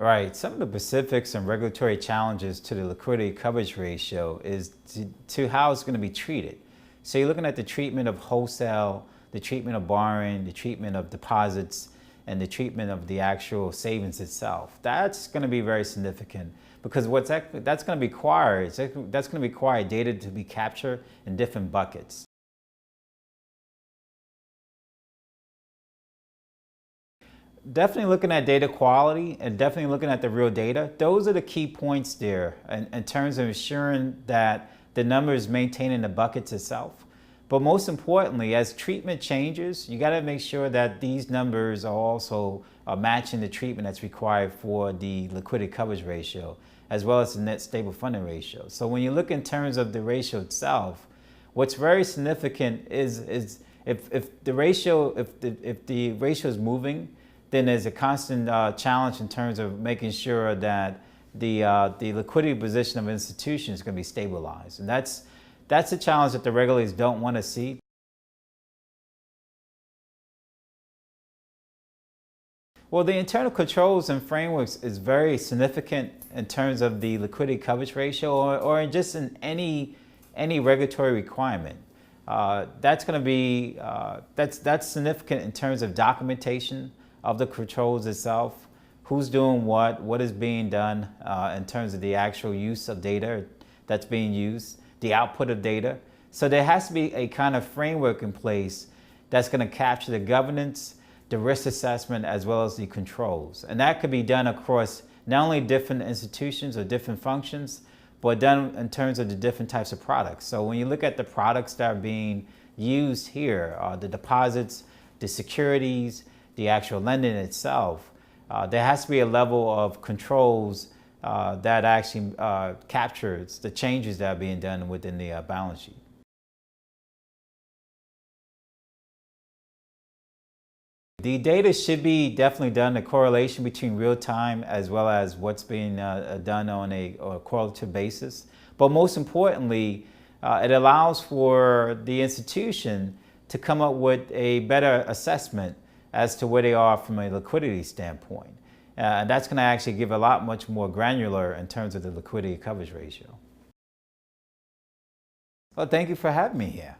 Right. Some of the specifics and regulatory challenges to the liquidity coverage ratio is to how it's going to be treated. So you're looking at the treatment of wholesale, the treatment of borrowing, the treatment of deposits, and the treatment of the actual savings itself. That's going to be very significant because that's going to require data to be captured in different buckets. Definitely looking at data quality and definitely looking at the real data. Those are the key points there in terms of ensuring that the number is maintained in the buckets itself. But most importantly, as treatment changes, you got to make sure that these numbers are also matching the treatment that's required for the liquidity coverage ratio, as well as the net stable funding ratio. So when you look in terms of the ratio itself, what's very significant is if the ratio is moving, then there's a constant challenge in terms of making sure that the liquidity position of institutions is going to be stabilized. And that's a challenge that the regulators don't want to see. Well, the internal controls and frameworks is very significant in terms of the liquidity coverage ratio or just in any regulatory requirement. That's going to be, that's significant in terms of documentation of the controls itself, who's doing what is being done in terms of the actual use of data that's being used, the output of data. So there has to be a kind of framework in place that's going to capture the governance, the risk assessment, as well as the controls. And that could be done across not only different institutions or different functions, but done in terms of the different types of products. So when you look at the products that are being used here, the deposits, the securities, the actual lending itself, there has to be a level of controls that actually captures the changes that are being done within the balance sheet. The data should be definitely done, a correlation between real time as well as what's being done on a correlative basis. But most importantly, it allows for the institution to come up with a better assessment as to where they are from a liquidity standpoint. And that's going to actually give a lot much more granular in terms of the liquidity coverage ratio. Well, thank you for having me here.